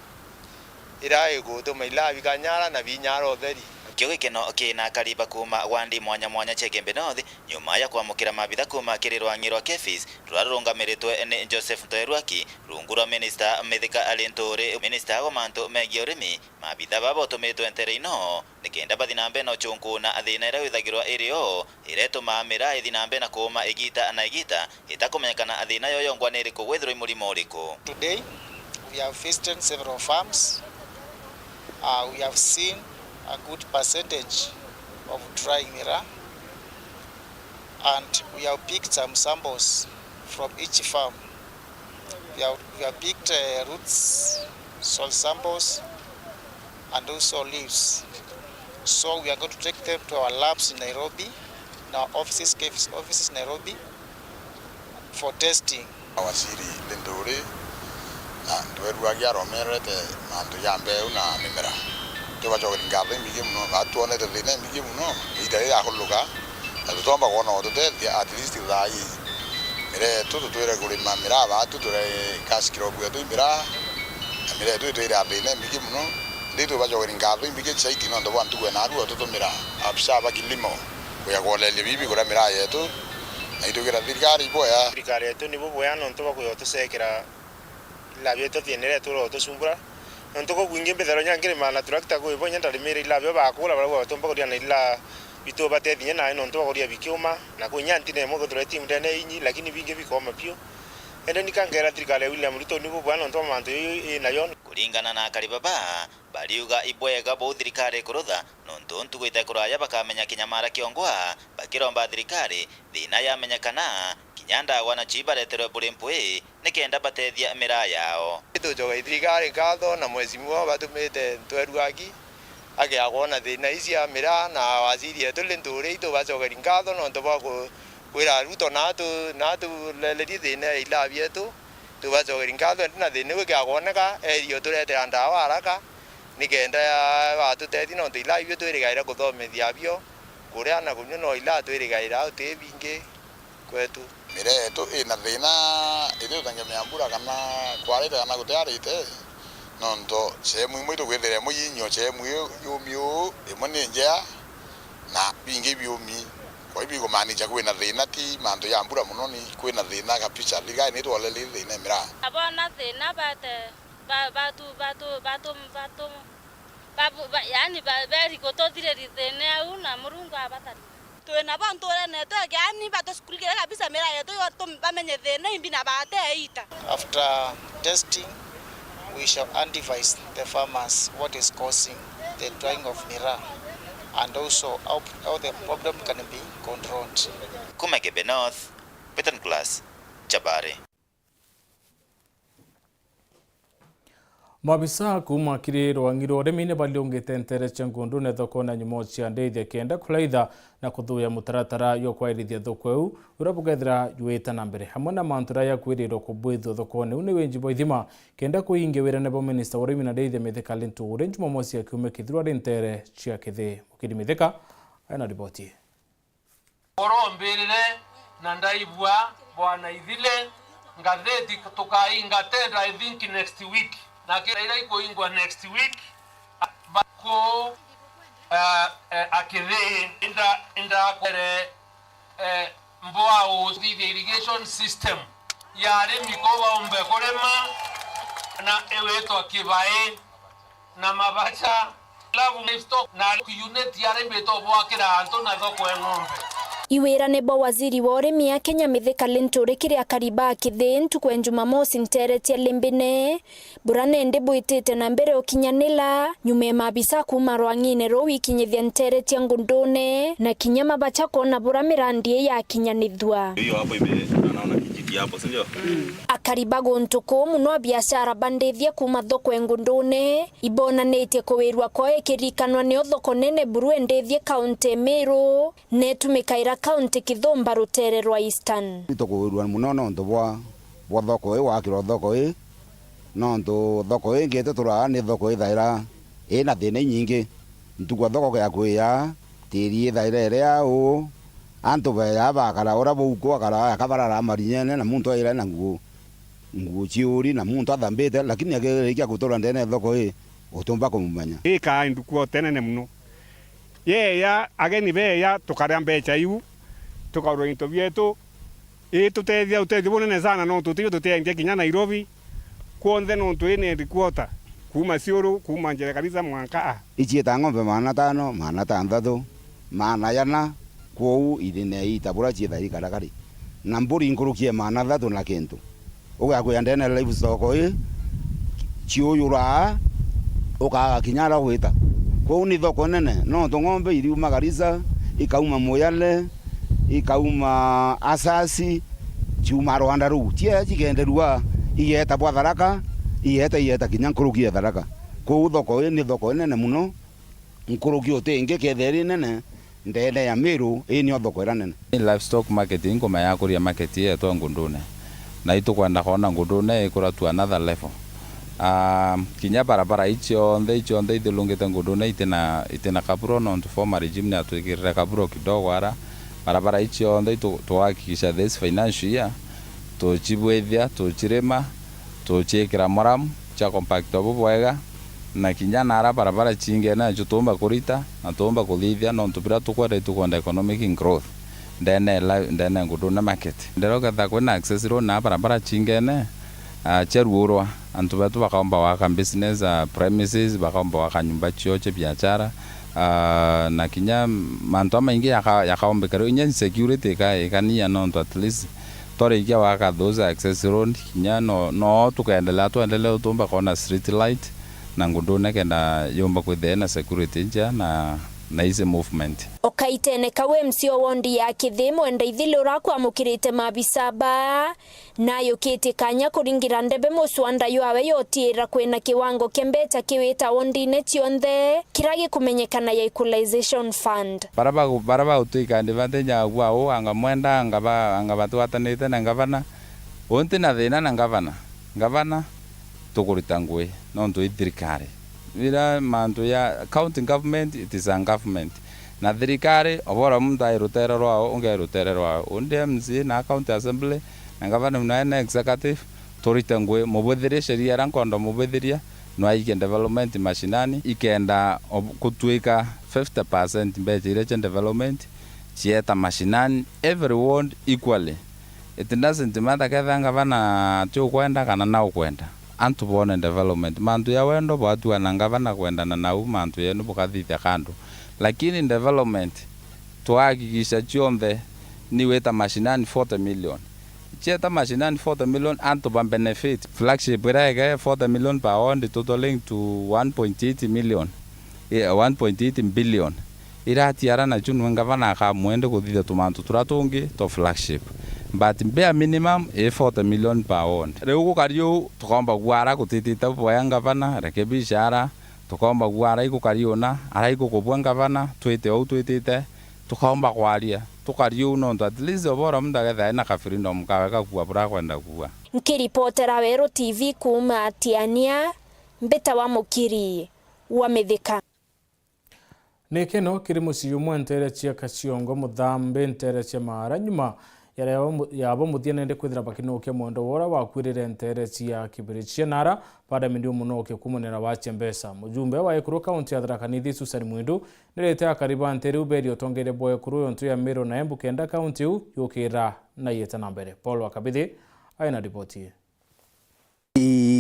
ira igutuma ila bikanyara na binyara otheri kio gikeno kina kariba kuma wandi mwanya mwanya chekembe nothi nyuma ya kwamukira mabitha kuma kirirwa ngirwa kefis rwarungamiritwe ni Joseph Ntoeruaki rungura minister Mithika Alintore minister wa manto megi urimi mabitha babo tumitwe ntere-ino nikenda bathinambe no chunkuna athina ira withagirwa irio iretuma mira ithinambe na kuma igita na igita itakumenyekana athina yoyo ngwaniri kugwithirwa imurimo uriku. Today we have visited several farms. We have seen a good percentage of dry mira, and we have picked some samples from each farm. We have picked roots, soil samples, and also leaves. So we are going to take them to our labs in Nairobi, in our offices in Nairobi, for testing. Our city, Linduri, and where we are omerete, and yambe una mimera. Tuwa chokini gabe migi muno, atu ane tevine migi muno, idare ya huluka, atu tomba kona otote, at least ilai, mire tutu tuire kulima mira, atu tuire kasi kirobu yetu mira, mire tuire abine migi muno, litu wa chokini gabe migi chaiti no ndo wantu kwe naru ototo mira, absha baki limo, kuya kwa lele bibi kura mira yetu, na itugira thirikari boya thirikari yetu ni boya no ntoba ko yotusekera labyo tuthienere turo tusumbura ntoko gwingi mbethero nyangire mana tractor go ibonya ndarimire labyo bakula barwa tomba ko diana ila bito batethia na no ntoba ko dia bikiuma na ko nyanti ne mo ko tro team ndene inyi lakini bingi bikoma pio ende nikangera thirikari William Ruto ni boya no ntoba manto nayo kuringana na Karibaba bariuga ibwega bo thirikari kurutha nontu ntugwite kuraya bakamenya kinyamara kiongwa bakiromba thirikari thina yamenyekana kinyanda wana chibareterwe bulimpwe nikenda batethia mira yao tujoga thirikari katho na mwezi mwa batumite ntweruagi agiagona thina isia mira na waziri yetu linturi itu bajoga ngatho nontu bako kwira Ruto natu leledi thina ila bietu tubajoga ngatho na thina wikiagoneka erio turetera ndawa haraka nikenda watu teti no ila ibyo twirigaira kuthomethia byo kuria na kunyo no ila twirigaira utebinge kwetu mire yetu ina thina ithu tangemea mbura kana kwarite kana gutiarite nonto sehemu imwe tugwithire muyinyo sehemu yumio imwe ni njea na bingi biumi kwa hivyo kumaanisha kwina thina ti mandu ya mbura muno ni kwina thina kabisa ligai ni twalele thina mira abona thina batu yani bari gotothire thina au na murungu abatari twena bantu rene twegani batosukulikira kabisa mira yetu yoto bamenye thina imbi na bate ita. After testing, we shall advise the farmers what is causing the drying of mira and also how the problem can be controlled. Kumekebe North, Petan Class, Chabare. Mabisa kuma kiri rwangiro remine baliongete ntere changundu ne thoko na nyumo cia ndeithia kenda kulaitha na kuthuya mutaratara yo kwairithia thoko eu urabugethira yuita na mbere hamwe na mantura ya kwiriro kubwithio thoko ne une wenji boithima kenda kuinge wira nebo minister urimi na ndeithia mithika lintu ure nyumo cia kiume kithirwa ntere cia kithi mukiri mithika ana ripoti orombirire na ndaibwa bwana ithile ngatheti tukainga tenda I think next week na kila ila iko ingwa next week bako akidhi inda kwere mboa the irrigation system yare mikoba umbe korema na eweto akibae na mabacha lavu livestock na unit yare beto boa kira anto na thoko ng'ombe iwira nebo waziri wa urimi ya Kenya mithika linturi kiria kariba kithintu kwa Jumamosi nteretia limbine burane ndi buitite na mbere ukinyanila nyume mabisa kuma rwangine ro wikinyithia nteretia ngundune na kinyama bacha kona buramira ndie ya kinyanithwa hiyo hapo anaona kijiti hapo si ndio akariba gontuko muno biashara bandithia kuma thoko ngundune ibona netie kuwirwa kwa ekirikanwa ne thoko nene buru endithie kaunti Meru netumikaira kaunti Kithumba rutere rwa Eastern tukuwirwa muno no ndo bwa thoko wa kiro thoko no ndo thoko ngete tura ni thoko ithaira ina thina nyingi ntukwa thoko ya kuya tiri ithaira ria u antu ba bakara ora buko akara akabarara marinyene na muntu aira na nguo chiuri na muntu athambite lakini agerekia gutora ndene thoko utumba kumumanya ika ndukuo tenene muno ya ageni beya tukaria mbecha iu tukarwo into bietu tutethia utethio bunene sana no tutio tuteendia kinya Nairobi kuonthe no twine requota kuma Siuru kuma njere kabisa mwanka ichieta ng'ombe mana tano mana tanthatu mana yana kwou irine itabura chietha ikarakari na mburi nkurukie mana thatu na kintu ugakwya ndene live stock chiuyura ukaga kinyara gwita kwou ni thoko nene no ng'ombe iriuma Garissa ikauma Moyale ikauma Asasi chuma Rwanda ru tie chigenderua igeta bwa Tharaka igeta kinya nkurukie Tharaka kwou thoko ni thoko nene muno nkurukie utenge ketheri nene ndende ya Meru ni thoko nene livestock marketing kuma ya kuria market yetu ngundune na itukwenda kona ngundune ikura to another level kinya barabara icho ndhe idulungite ngundune itena kaburo no to former regime na tuikirira kaburo kidogo ara barabara icho ndhe tuhakikisha this financial year tuchibwethia tuchirema tuchikira moram cha compact obwega na kinya nara barabara chinge na chutumba kurita na tumba kulithia no tupira tukwenda economic growth ndene ngundune market nderogetha kwina access road na barabara chingene cherurwa antu betu bakaomba waka business premises bakaomba waka nyumba chio cha biashara na kinya mantu amaingi yakaombekero inya security ikania no at least torikia waka those access road kinya no tukaendelea utumba kona street light na ngundune kenda yomba kwithena security nja na ize movement okaitene kawe msio wondi ya Kithii mwenda ithilura kwamukirite mabisaba nayo kiti kanya kuringira ndebe muswanda yawe yotira kwina kiwango kembeta kiwita wondine cionthe kiragi kumenyekana ya equalization fund baraba utuika ndivante nya gwao anga mwenda anga batwatanite na gavana onte na thina na gavana tukurita ngwe no ntu ithirikari vira mantu ya county government it is a government na thirikari obora muntu airutera rwao ungeirutera rwao unde MC na county assembly na governor na executive turita ngwe mubuthiria sheria rankondo mubuthiria no aike development mashinani ikenda kutuika 50% mbeje ile development chieta mashinani everyone equally. It doesn't matter kadha ngavana tu kwenda kana na kwenda antu bone development mantu ya wendo batu anangavana kwenda na nau mantu yenu bukathithia kando lakini development tuhakikisha chionde ni weta mashinani 40 million cheta mashinani 40 million antu ban benefit flagship rege 40 million pound totaling to 1.8 million 1.8 billion iratiara na chunu ngavana ka mwende kuthithia tumantu turatungi to flagship but bare minimum 40 million pound reu kario tukomba gwara kutitita boya ngavana rekebishara tukomba gwara ikukariona ara ikukubwa ngavana twitite tukomba kwaria tukario no at least obora mundagetha na kafirindo mkaweka kuwa bura kwenda kuwa nkiripotera Weru TV kuma Atiania mbeta wa mukiri wa Mithika nekeno kiri musiyu mwentere chia kaciongo muthambe ntere chia mara nyuma yabo muthianende kwithira bakinoke mondo wora wakwirire ntere chia kibiri chia nara pada mindio munoke kumonera wache mbesa mujumbe wa Ekuru county ya Thaa Nithi Susan Mwindu nirete akariba ntere uberi otongere boye kuru yontu ya Meru na Embu kenda county yukira na yeta nambere Paul Wakabithi aina ripoti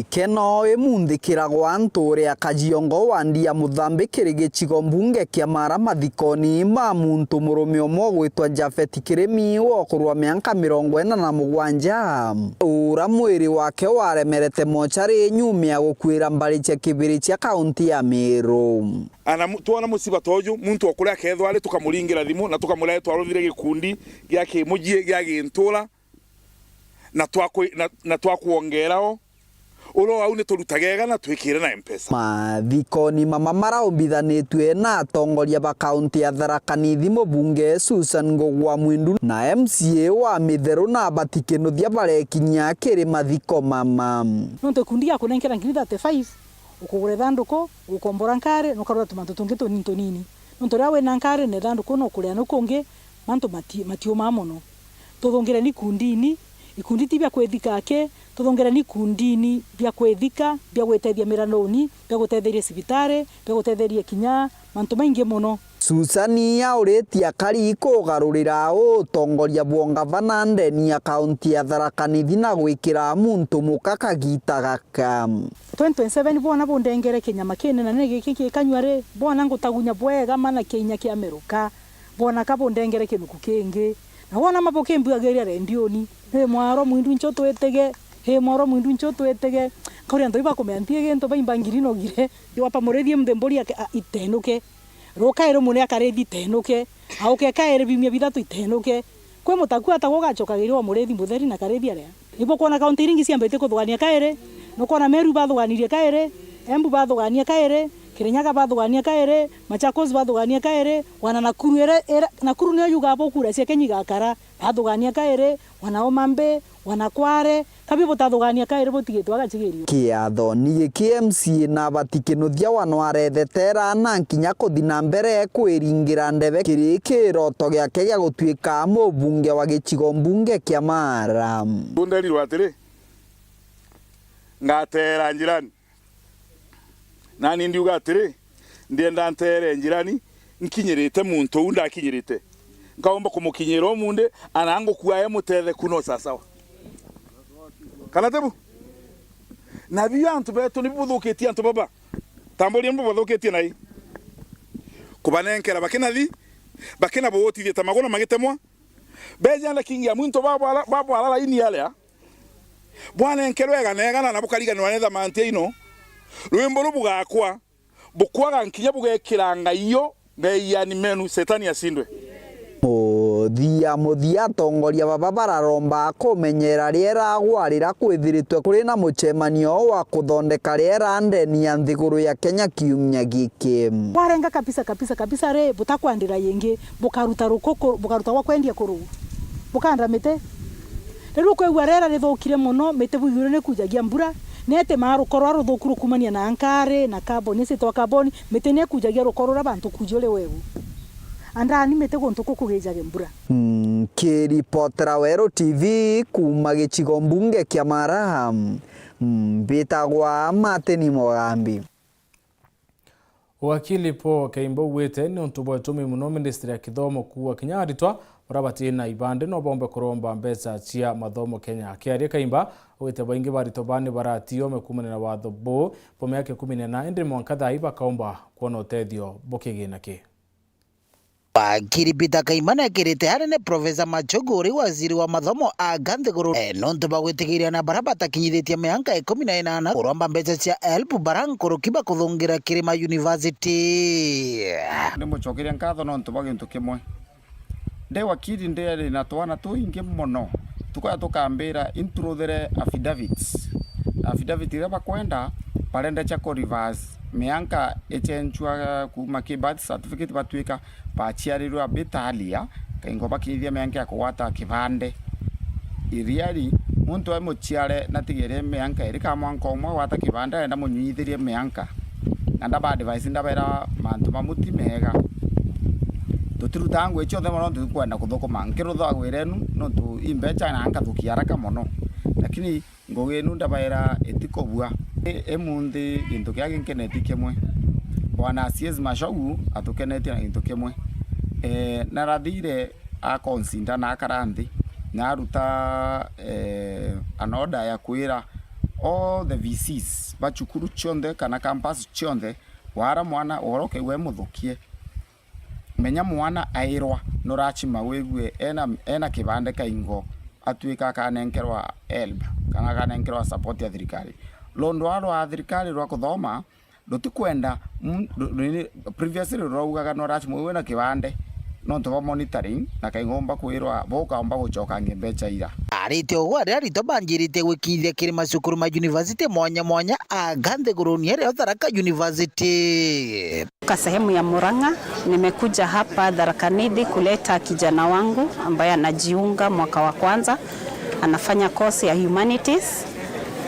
keno emunthikira gwa nturi akajiongo wandia muthambe kirige chigombunge kia mara mathikoni ma muntu murume omwe gwitwa Jafet Kiremi wo kurwa miaka 47 ura mwiri wake waremerete mochari nyumia gukwira mbari cha kibiri cha kaunti ya Meru ana tuona musiba toju muntu okuria kethwa ari tukamuringira thimu na tukamuleta twaruvire gikundi giake mujie giage ntula na twakuongerao uro au ne turutagega na twikire na mpesa mathikoni mama maraombithanitwe na atongoria ba kaunti ya Thaa Nithi mubunge Susan Ngogwa Mwindu na MCA wa Mitheru na batikenothia barekinya kiri mathiko mama nonto kundi ya kunenkera ngiri 35 ukugure thanduko ukombora nkare nukarora tumanto tungito nini nonto rawe na nkare ne thanduko no kuria no kungi manto matio mamono tuthongere ni kundini ikundi tibia kwethika ke tuthongera ni kundini bia kwethika bia gwetethia miranoni bia gutetheria cibitare bia gutetheria kinya mantu maingi muno Susani ya uretia kari kugarurira utongoria bwongavana ndeni ya kaunti ya Thaa Nithi na gwikira muntu mukakagita gaka 2027 bona bondengere kinyama kene na nege kiki kanyware bona ngutagunya bwega mana kinya kia meruka bona kabondengere kinuku kingi na wona maboke mbuageria rendioni he mwaro mwindu ncho twetege kori ando iba komentie gento baimbangiri no gire iwapa morethie mthembori yake itenuke roka ero mune akarethi itenuke auke kaere bimia bithatu itenuke kwe mutaku atago gachokagirio wa morethi mutheri na karethi aria ibo kona county ringi ciambete kuthugania kaere no kona Meru bathuganirie kaere Embu bathugania kaere Kirinyaga bathugania kaere Machakos bathugania kaere wana Nakuru Nakuru ne yuga bokura cia kenyiga kara bathugania kaere wana Omambe wana Kware kabibo tathugania kaere botigitwa gachigirio kiatho ni KMC na batikenothia wano arethetera na nkinya kuthina mbere kwiringira ndebe kirikiro giake gia gutwika mubunge wa gichigo mbunge kia Mara nderi rwatiri ngatera njirani nani ndiuga atiri ndienda ntere njirani nkinyirite muntu unda akinyirite ngaomba kumukinyira omunde anango kuaye mutethe kuno sasa kana tebu na biyo antu beto ni buthukitie antu baba tambori mbu buthukitie nai kubanenkera bakena botithie tamagona magitemwa beja na kingia muntu babo alala ini yale bwana enkerwega negana na bukariganwa netha mantie ino rwimbo rubugakwa bukwaga nkinya bugekiranga iyo ngeyani menu setani asindwe muthia tongoria baba bararomba kumenyera riera gwarira kwithiritwe kuri na muchemanio wa kuthondeka riera ndeni ya nthiguru ya Kenya kiumya giki warenga kabisa re butakwandira yengi bukaruta rukoko bukaruta wa kwendia kuru bukanda mete rero kwegwa rera rithokire muno mete buyure ne kujagia mbura nete marukoro ruthukuru kumania na ankare na carbon ise to carbon mete ne kujagia rukoro rabantu kujole wewe andani mete gontu kukugejage mbura kiripotera Weru TV kuma gichigo mbunge kia Maraham bitagwa Mateni Mogambi wakili po kaimbo wete ni untubo tumi muno ministry ya kithomo kuwa kinyaritwa urabati na ibande no bombe kuromba mbesa cia mathomo Kenya akiaria kaimba wete baingi barito bani baratio mekumene na watho bo pome yake 14 indi mwankatha iba kaomba kuona uteithio bokigina ki Kiribita kaimana kirite harine Professor Machogori waziri wa mathomo a Ganthiguru nontu bagwitigiria na barabata kinyithetie mianka 18 kuromba mbeca cia help barankuru kiba kuthungira Kirima University ni muchokeria nkatho nontu bagintu kimwe ndi wakiri ndi na twana tuingi muno tukoya tukambira intruthere affidavit ira bakwenda parenda cha reverse mianka echenchwa kuma ki birth certificate batwika bachiarirwa betalia kaingo bakithia mianka ya kuwata kibande iriari muntu aimo chiare natigere mianka irika mwanka omwe wata kibande enda munyithirie mianka nanda ba advice ndabera mantu mamuti mega tutirutangu echo themo no tukwenda kuthukuma nkirutho agwirenu no tu imbecha na anka thukiaraka mono lakini ngogenu ndabaira etikobua emundi gintu kya ginkeneti kimwe bwana CS Mashogu atukeneti na gintu kimwe narathire akonsinda na akaranthi na aruta anoda ya kwira all the VCs bachukuru chonde kana campus chonde wara mwana oroke we muthukie menya mwana airwa norachima wegwe ena kibande kaingo atwika kanenkerwa help kana kanenkerwa support ya thirikari londo wa thirikari rwa kuthoma rutikwenda previously raugaga norachima we na kibande no to monitoring na kaingomba kwirwa bokaomba gucoka ngembecha ira arite ogware arito banjirite gwikithia Kirima cukuru ma university mwanya a Ganthiguru niere Tharaka University. Kwa sehemu ya Murang'a nimekuja hapa Tharaka Nithi kuleta kijana wangu ambaye anajiunga mwaka wa kwanza, anafanya course ya humanities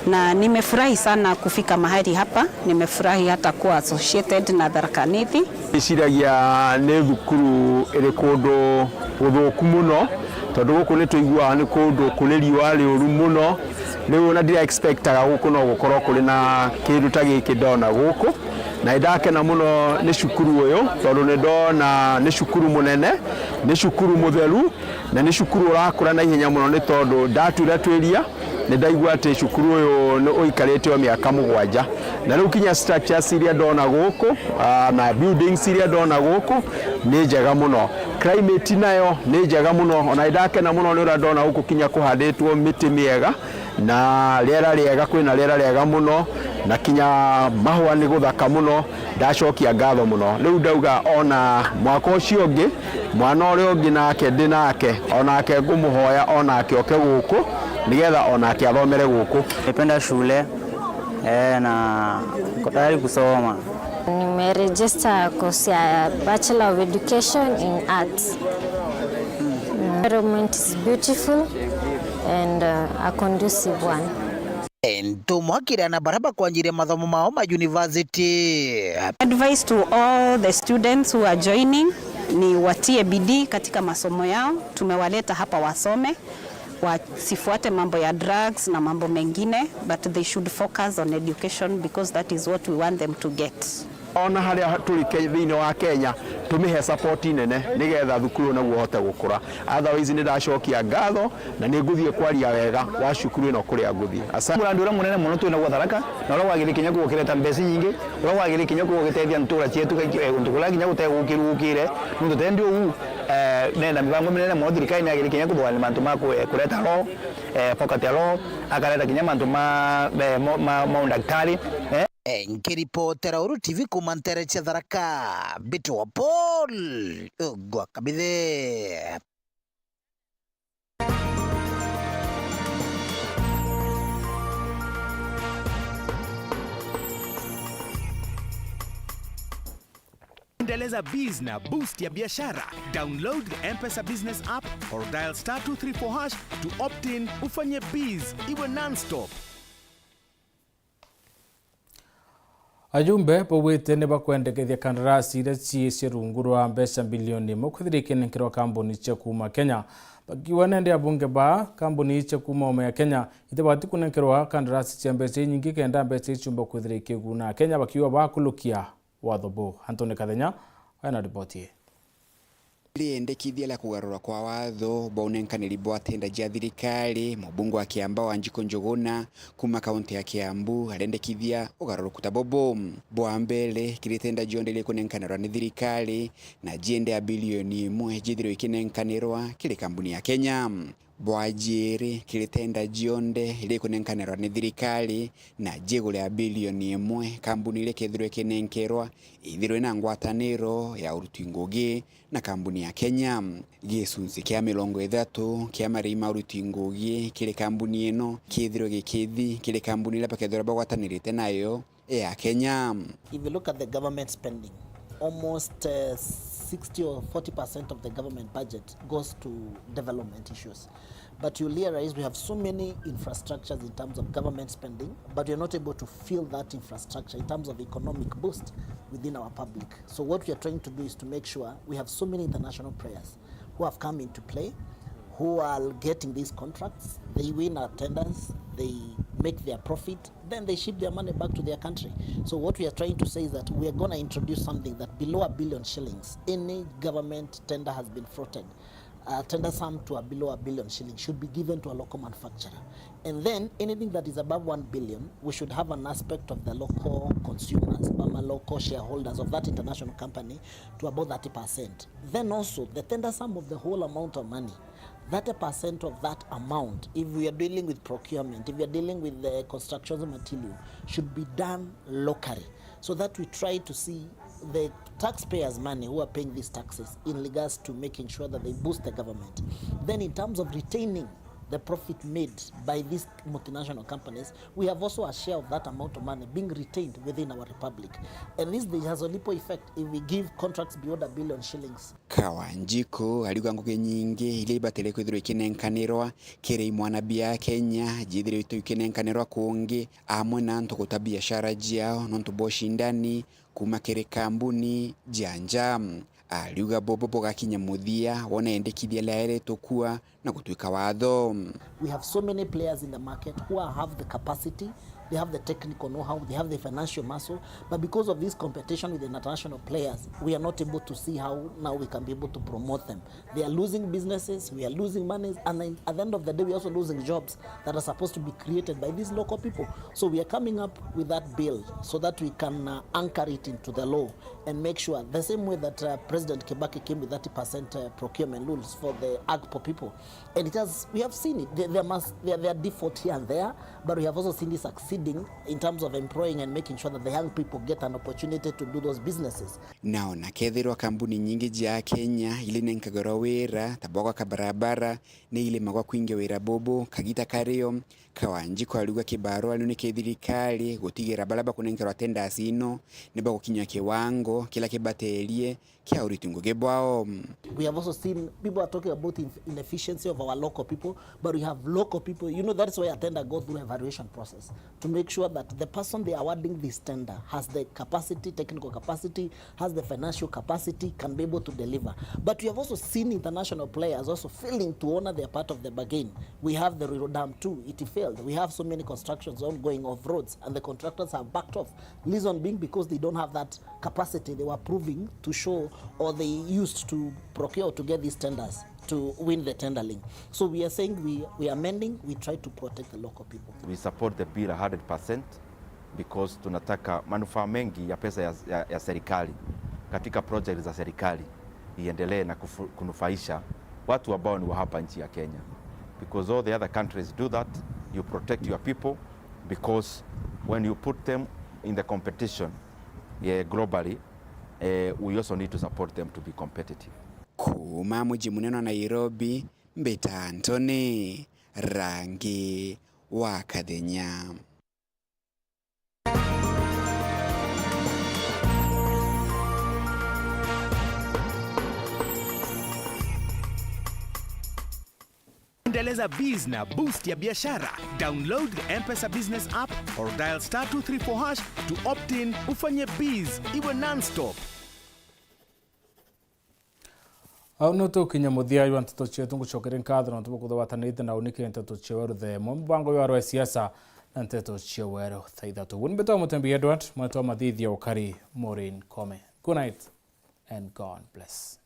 na nimefurahi sana kufika mahali hapa. Nimefurahi hata kuwa associated na Tharaka Nithi. Ishiragia ne thukuru iri kundu guthuku muno tondu guku ni tuigua ni kundu kuri riwa riuru muno riu na ndira expectaga guku no gukorwo kuri na kindu ta giki ndona guku na ndakena muno ni cukuru uyu tondu ni ndona ni cukuru munene, ni cukuru mutheru na ni cukuru urakura na ihenya muno ni tondu ndatwira twiria ni ndaigua ati cukuru uyu ni uikarite wa miaka 7 na riu kinya structures iria ndona guku na buildings iria ndona guku ni njega muno, climate nayo ni njega muno, ona ndakena muno ni ura ndona guku kinya kuhanditwo miti miega na riera riega, kwina riera riega muno na kinya mahua ni guthaka muno. Ndacokia ngatho muno. Riu ndauga ona mwaka ucio ungi mwana uri ungi nake ndinake onake ngumuhoya onake oke guku nigetha onake athomere guku. Nipenda shule na tayari kusoma. Nimeregister course ya Bachelor of Education in Arts. Environment is beautiful and a conducive one. Ntumwakira na baraba kwanjire mathomo mao ma university. Advice to all the students who are joining ni watie bidii katika masomo yao. Tumewaleta hapa wasome, wasifuate mambo ya drugs na mambo mengine, but they should focus on education because that is what we want them to get. ona haria turi thiini wa Kenya tumihe support nene nigetha thukuru naguo hote gukura. Otherwise ni ndacokia ngatho na ni nguthie kwaria wega wa cukuru ino kuria nguthie. Murandi ura munene muno twina gutharaka na ura wagire kinya gukireta mbeci nyingi ura wagire kinya gugitethia ntura cietu ntukula kinya gutegukirukire nundu tendi u nenda mibango minene muno thirikari nagire kinya kuthwara mantu ma kureta law pocket law akareta kinya mantu ma daktari Nkiripotera Weru TV kuma Nteto cia Tharaka Bitwa Paul gwa kabithe. Endeleza biz na boost ya biashara. Download the M-Pesa Business app or dial *234# to opt in ufanye biz iwe non-stop. Ajumbe bawite ne bakwendekethia kandarasi iria ciicie rungu rwa mbeca bilioni 1 kwithirikira kambuni cia kuma Kenya. Bakiwa nende abunge ba kambuni cia kuma ya Kenya itebati kunenkerwa kandarasi cia mbeca nyingi kenda mbeca icumba kwithirikira guna Kenya bakiwa bakulukia watho bo. Antone Kathenya ana ripoti. Liendekithia la kugarura kwa watho bonenkaniri bwa tenda jia thirikari mubungu wa Kiambaa Wanjiko Njuguna kuma kaunti ya Kiambu alendekithia ugaruru kutabobo bwa mbele kiritenda jionde kunenkanirwa ni thirikari na jiende ya bilioni 1 jithiro ikinenkanirwa kile kampuni ya Kenya. Bwajiri kiritenda jionde ile kunenkanirwa ni thirikari na jigule ya bilioni 1 kampuni ile kethirwe kinenkerwa ithirwe na ngwataniro ya uruti ngugi na kampuni ya Kenya. Gisunzi kia Ithatu kia marima uruti ngugi kile kampuni ino kithirwe gikithi kile kampuni ile pakethirwe bagwatanirite nayo ya Kenya. If you look at the government spending, almost 60 or 40% of the government budget goes to development issues. But you'll realize we have so many infrastructures in terms of government spending, but we're not able to fill that infrastructure in terms of economic boost within our public. So what we are trying to do is to make sure we have so many international players who have come into play, who are getting these contracts, they win our tenders, they make their profit, then they ship their money back to their country. So what we are trying to say is that we are going to introduce something that below $1 billion shillings, any government tender has been floated, tender sum to below $1 billion shillings should be given to a local manufacturer. And then anything that is above 1 billion, we should have an aspect of the local consumers, local shareholders of that international company to about 30%. Then also the tender sum of the whole amount of money, 30% of that amount, if we are dealing with procurement, if we are dealing with the construction material, should be done locally, so that we try to see the taxpayers' money who are paying these taxes in regards to making sure that they boost the government. Then in terms of retaining the profit made by these multinational companies, we have also a share of that amount of money being retained within our republic. And this has a ripple effect if we give contracts beyond $1 billion shillings. Kawanjiko aliuga ngugi nyingi ile ibatele kwithirwa ikinenkanirwa kiri mwana bia Kenya jithirwa itu ikinenkanirwa kungi amwe na ntuguta biashara jiao nontu boshindani kuma kiri kambuni janja. Aliuga bobo gakinya muthia wona endekithia laere tokua na gutwika watho. We have so many players in the market who have the capacity, they have the technical know-how, they have the financial muscle, but because of this competition with the international players, we are not able to see how now we can be able to promote them. They are losing businesses, we are losing money, and at the end of the day, we are also losing jobs that are supposed to be created by these local people. So we are coming up with that bill so that we can anchor it into the law and make sure, the same way that President Kibaki came with 30% procurement rules for the AGPO people. And it has, we have seen it, there are default here and there, but we have also seen it succeeding in terms of employing and making sure that the young people get an opportunity to do those businesses. Naona kethirwa kampuni nyingi jia Kenya ile nenkagora wira taboga kabarabara ne ile magwa kwinge wira bobo kagita kario Kawanjiko aliuga kibarua ni kithirikari gutigira balaba kunenkerwa tenders ino niba gukinya kiwango kila kibaterie kia uritungo gebwao. We have also seen people are talking about inefficiency of our local people, but we have local people, you know, that's why a tender goes through an evaluation process to make sure that the person they are awarding this tender has the capacity, technical capacity, has the financial capacity, can be able to deliver. But we have also seen international players also failing to honor their part of the bargain. We have the Weru Dam 2, it failed. We have so many constructions ongoing of roads, and the contractors have backed off. Reason being because they don't have that capacity they were proving to show, or they used to procure to get these tenders to win the tenderling. So we are saying we are amending, we try to protect the local people. We support the bill 100% because tunataka manufaa mengi ya pesa ya serikali katika project za serikali iendelee na kunufaisha watu ambao ni wa hapa nchi ya Kenya. Because all the other countries do that, you protect your people, because when you put them in the competition globally, we also need to support them to be competitive. Kuma mji munene wa Nairobi, Mbeta Antony, Rangi wa Kadenya. Endeleza biz na boost ya biashara. Download the M-Pesa Business app or dial *234# to opt in ufanye biz iwe non-stop. Au no tukinya muthia yu Nteto chetu ngucokere nkatho na tubukuthwatanite na unike Nteto cheweru the mbango ya siasa na Nteto cheweru thaa Ithatu. Wuni beto MUTEMBEI Edward mweto mathithia ukari Maureen Kome. Good night and God bless.